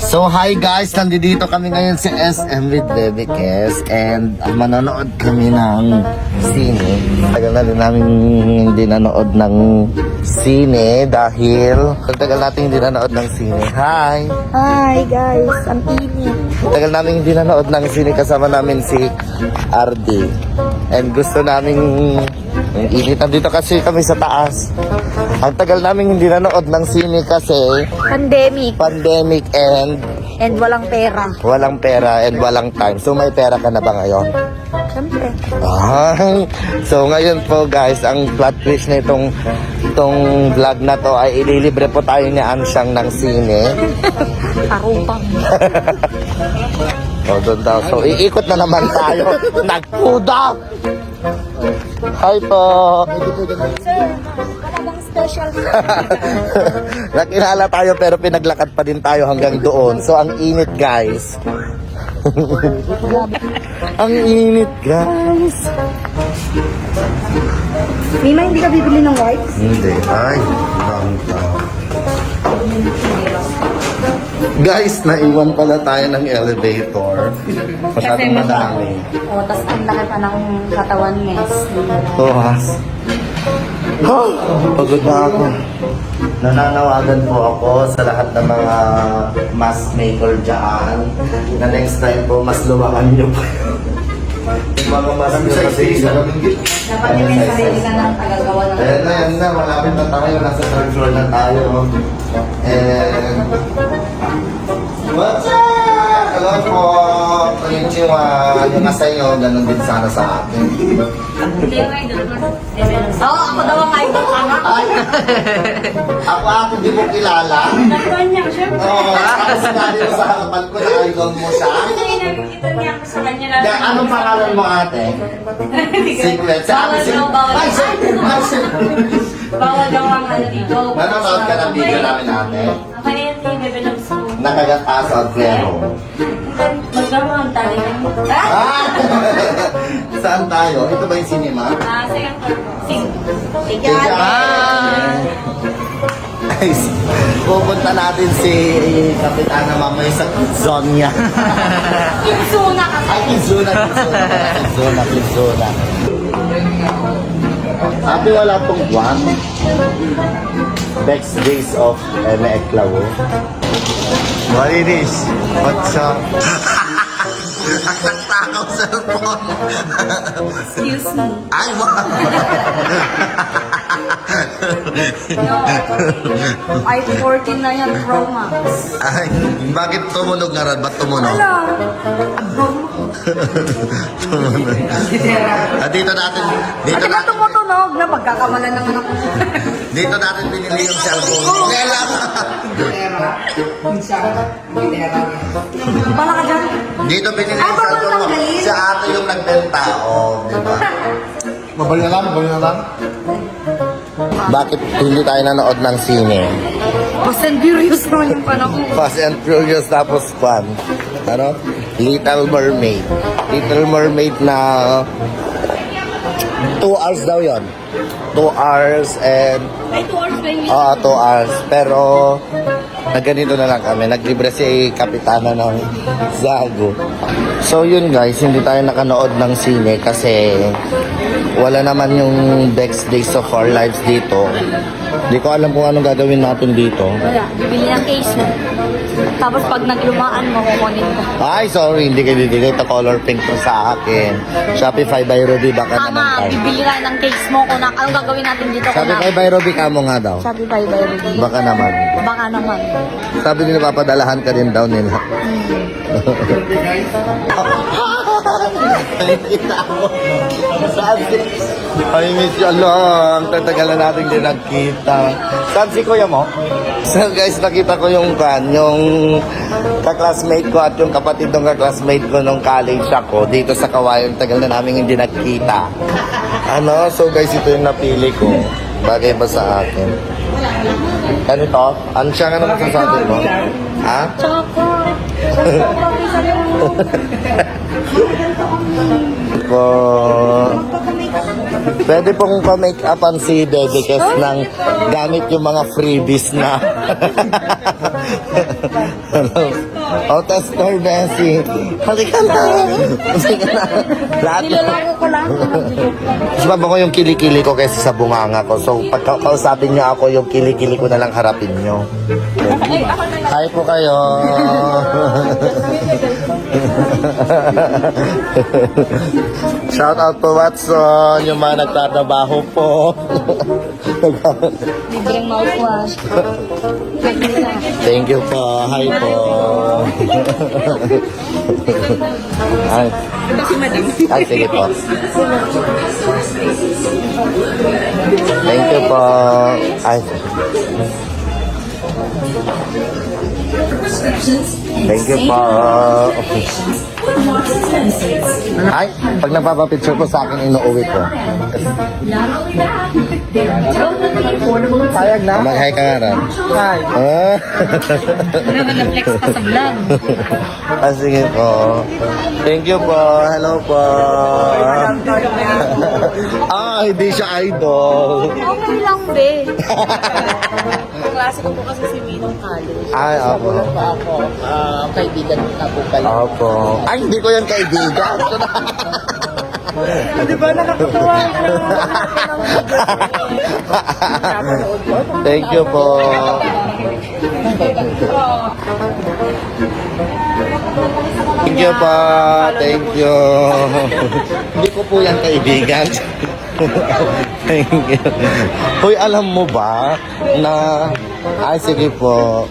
So hi guys, nandito kami ngayon sa SM with Baby Kes and manonood kami ng sine. Tagal na rin namin hindi nanood ng sine dahil tagal natin hindi nanood ng sine. Hi! Hi guys, ang init. Tagal namin hindi nanood ng sine, kasama namin si RD. And gusto namin ang init. Nandito kasi kami sa taas. Ang tagal namin hindi nanood ng sine kasi Pandemic and walang pera. walang pera and walang time. So may pera ka na ba ngayon? Siyempre. Ay, so ngayon po guys, ang plot twist na itong vlog na to ay ililibre po tayo ni Ansyang ng sine. Karupang. O doon daw. So iikot na naman tayo. Nagkuda! Hi po! Sir, wala bang special? Nakilala tayo pero pinaglakad pa din tayo hanggang doon. So ang init guys. Ang init guys. Mima, hindi ka bibili ng wipes? Hindi. Ay, guys, naiwan pala tayo ng elevator. Masyadong madami. O, tas ang laki pa ng katawan, miss. Tuwas. Pagod na ako. Nananawagan po ako sa lahat ng mga mask maker dyan na next time po mas lumakan nyo pa. Yung mga mask nyo kasi Dapat yung may sarili ka ng tagagawa ng Ayan na, malapit na tayo. Nasa third floor na tayo. And what's up? Hello po. Konnichiwa. Yung nasa inyo, ganun din sana sa akin. Hindi yung idol mo. Oo, ako daw ang idol. Ako hindi mo kilala. Natuan niya, syempre. Oo, tapos sinabi mo sa harapan ko na idol mo siya. Nakikita niya ako sa kanya lang. Kaya anong pangalan mo ate? Secret. Sabi Bawal si... daw, bawal daw ang ano dito. Nanonood ka ng video namin ate. Ako yan, yung Bebe Loves ko. Nakagat-as on Vero. Magkaroon tayo. Ah! Saan tayo? Ito ba yung cinema? Second floor po. Sige. Guys, pupunta natin si Kapitana mamaya sa zone niya. Kinsuna kasi. Ay, Kizuna. Ate, wala pong buwan. Best days of Eklawo. What it is? What's up? Ang nagtakaw cellphone. Excuse me. Ay, wow! iPhone 14 na yan, Pro Max. Ay, bakit tumunog nga rin? Ba't tumunog? Alam. Dito natin, Bakit na tumutunog na pagkakamalan ng anak ko? dito natin binili yung cellphone. Kailan? Bala ka dyan. Dito binili Ay, yung bawal cellphone mo. tanggalin. Si ate yung nagbenta. O, di ba? Mabali na lang. Bakit hindi tayo nanood ng sine? Fast and Furious naman yung panahon. Fast and Furious tapos fun. Ano? Little Mermaid. Little Mermaid na 2 hours daw yon. 2 hours and Ay, 2 hours ba yun? 2 hours. Pero nagganito na lang kami. Naglibre si Kapitana ng Zago. So yun guys, hindi tayo nakanood ng sine kasi wala naman yung best days of our lives dito. Hindi ko alam kung anong gagawin natin dito. Wala, bibili ng case mo. Tapos pag naglumaan mo, kukunin ko. Ay, sorry, hindi kayo bibigay. Ito color pink to sa akin. Shopify by Ruby, baka naman Mama, tayo. bibili ka ng case mo. Kung anong gagawin natin dito? Shopify by Ruby ka mo nga daw. Shopify by Ruby. Baka naman. Baka naman. Sabi nila papadalahan ka din daw nila. Nakita mo. Sabi. Ay, miss you. Ang tatagal na natin din nagkita. Saan si kuya mo? So guys, nakita ko yung kaklasmate ko at yung kapatid ng kaklasmate ko nung college ako dito sa Kawayan. Tagal na namin hindi nagkita. Ano? So guys, ito yung napili ko. Bagay ba sa akin? Ganito? Ano siya nga naman sasabi mo? Ha? Choco. Po. Pwede pong pa-make upan si Bebe Kes ng gamit yung mga freebies na Hello. Oh, tester, Bessie. Halika na. Halika na. Lahat. Nilalago ko lang. Mas mabango yung kilikili ko kaysa sa bunganga ko. So, pag kausapin niyo ako, yung kilikili ko na lang harapin niyo. Hi po kayo. Shout out po Watson, yung mga nagtatrabaho po. Libreng mouthwash. Thank you po. Hi po. Ay. Ay, sige po. Thank you po. Ay. Thank you po. Ay, pag nagpapapicture ko sa akin, inuuwi ko. Payag na? Mag-hi ka nga rin. Hi. Naman na-flex pa sa vlog. Ah, sige po. Thank you po. Hello po. Hindi siya idol. Okay lang, be. Klase ko po kasi si Minong College. Ay, opo. Pa ako, kaibigan na po pala. Opo. Ay, hindi ko yan kaibigan. Di ba nakakatawa? Thank you po. Thank you po. Thank you. Hindi ko po yan kaibigan. Thank you. Hoy, alam mo ba na... Ay, sige po.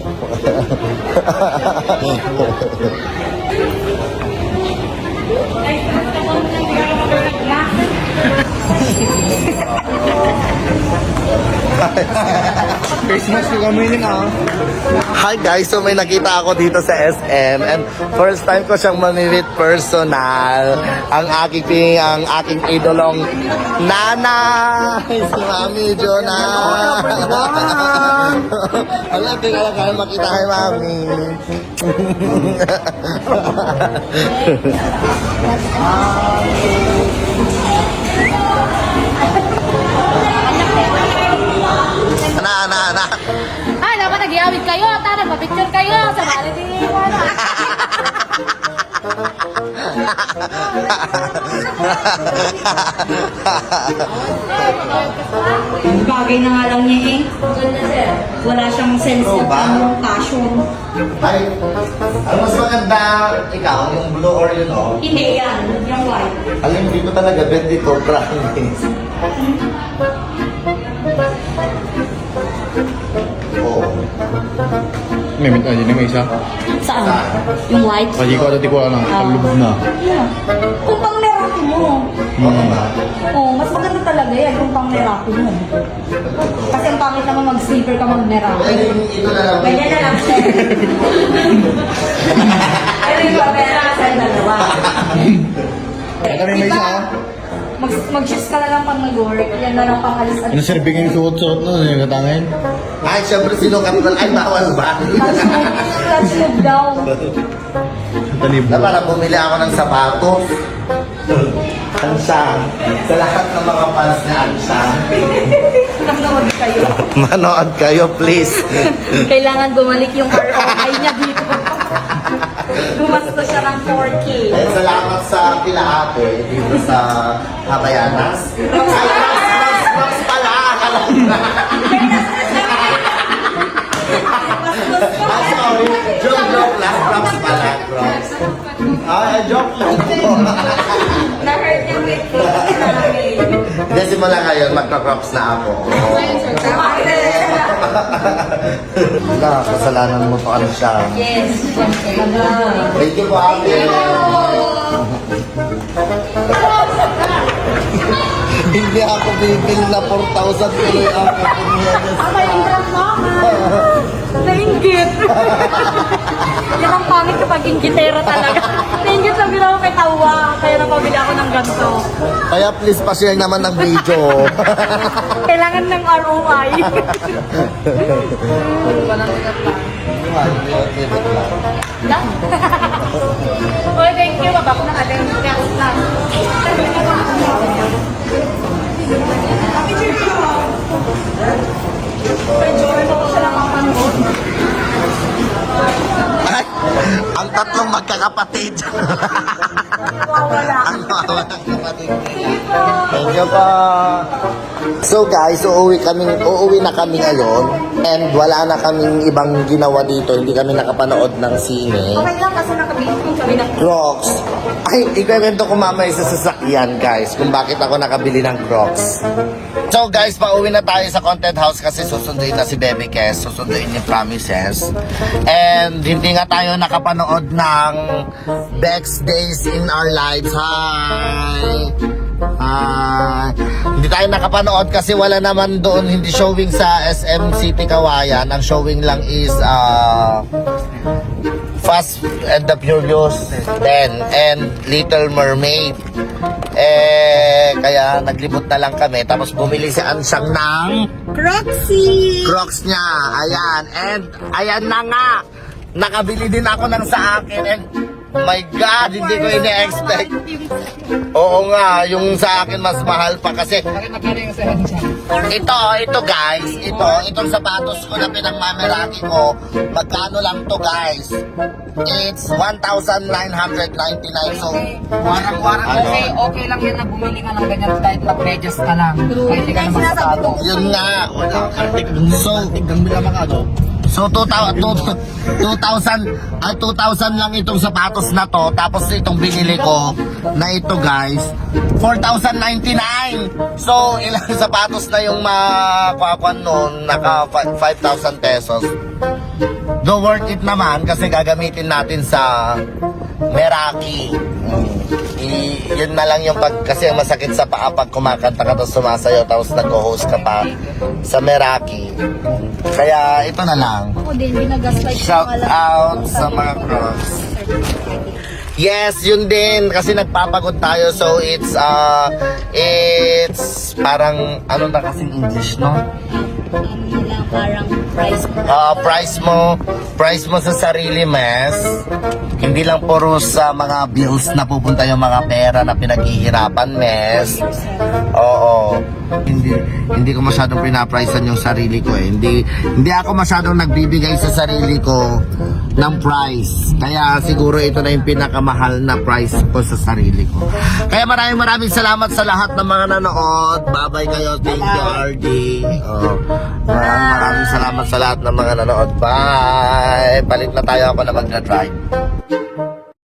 Christmas ko kami din ah. Hi guys, so may nakita ako dito sa SM and first time ko siyang mamimit personal. Ang aking idolong Nana! Si Mami Jonah! Alam, di ka lang makita kay Mami. Ana. Ay, dapat nag-iawit kayo. Tara, nagpa-picture kayo. Sa bali din wala. Bagay na nga lang niya eh. Wala siyang sense Oh, of ba? passion. Ay, ang mas maganda, ikaw, yung blue or yun, oh. Hindi yan. Yung white. Alam, dito talaga, 22 promise. Oo. May mint aja may isa. Saan? Yung white? Kasi ko dati ko ano, kalubog na. Yeah. Kung pang meraki mo. Oo nga. Oo, mas maganda talaga yan kung pang meraki mo. Kasi ang pangit naman mag-sleeper ka mag-meraki. Pwede ito na lang. Ganyan na lang, sir. Pero yung pera sa dalawa. Ito may isa ah. Mag-shoes ka na lang pang nag-work. Yan na lang pang alis at Ano serving yung suot-suot na, yung katangin? Ay, syempre, sinukat ko. Ay, bawal ba? Clutch move daw. Tanib. Na para bumili ako ng sapatos. Ansang. Sa lahat ng mga fans na Ansang. Nanood kayo. Manood kayo, please. Kailangan bumalik yung ROI niya dito. Gumasto siya ng 4K. Eh, salamat sa Pilaate dito sa Hatayanas. Ay, Props pala. Akala ko na. Ay, sorry. Joke lang. Props pala. Props. Ay, joke lang po. Na-hurt yung weight ko namin. Hindi, simula ngayon, magka-crops na ako. Wala, kasalanan mo pa ano siya. Yes. Thank you po, ate. Hindi ako bibili na 4,000 tuloy ako. Mainggit mama. Nainggit. Yan ang pangit kapag inggitera talaga. Nainggit lang ako kay Tawa. Kaya napabili ako ng ganito. Kaya please pa-share naman ng video. Kailangan ng ROI. Lang. Oy, thank you. Baba ko ng aling gas lang. Enjoy mo ko siya lang ang panood. Ang tatlong magkakapatid. Wala. Ang wawalang kapatid nila. Thank you po. So guys, uuwi na kami ngayon. And wala na kaming ibang ginawa dito. Hindi kami nakapanood ng sine. Okay lang kasi nakabili kami ng Crocs. Ay, ikwento ko mamaya sa sasakyan, guys, kung bakit ako nakabili ng Crocs. So, guys, pauwi na tayo sa content house kasi susunduin na si Bebe Kes, susunduin yung promises. And hindi nga tayo nakapanood ng Best Days in Our Lives. Hi! Hindi tayo nakapanood kasi wala naman doon, hindi showing sa SM City Kawayan. Ang showing lang is Fast and the Furious 10 and Little Mermaid. Kaya naglibot na lang kami. Tapos bumili si Ansang ng Crocs niya. Ayan. And ayan na nga. Nakabili din ako ng sa akin. And my God, hindi ko ini-expect. Oo nga, yung sa akin mas mahal pa kasi ito guys, itong sapatos ko na pinagmameraki ko, magkano lang to guys? It's 1,999. So, Warang-warang Ano? kasi okay lang yan na bumili ka ng ganyan kahit mag-medyas ka lang. Kahit hindi ka naman sapato. yun nga. So 2,000 lang itong sapatos na to. Tapos itong binili ko na ito guys, 4,099. So ilang sapatos na yung makakuan nun, naka 5,000 pesos. Though worth it naman kasi gagamitin natin sa Meraki. Yun na lang yung kasi masakit sa paa pag kumakanta ka tapos sumasayaw tapos nag-host ka pa sa Meraki. Kaya ito na lang. ako din, ginagaslight Shout out sa mga Crocs. Yes, yun din kasi nagpapagod tayo so it's parang ano na kasing English, no? parang price Price mo sa sarili, mes. Hindi lang puro sa mga bills na pupunta yung mga pera na pinaghihirapan, mes. Oo. Hindi ko masyadong pinapricean yung sarili ko eh. Hindi ako masyadong nagbibigay sa sarili ko ng price. Kaya siguro ito na yung pinakamahal na price ko sa sarili ko. Kaya maraming salamat sa lahat ng mga nanood. Bye-bye kayo. Thank you, RD. Maraming salamat sa lahat ng mga nanood. Bye! Palit na tayo, ako na magdadrive.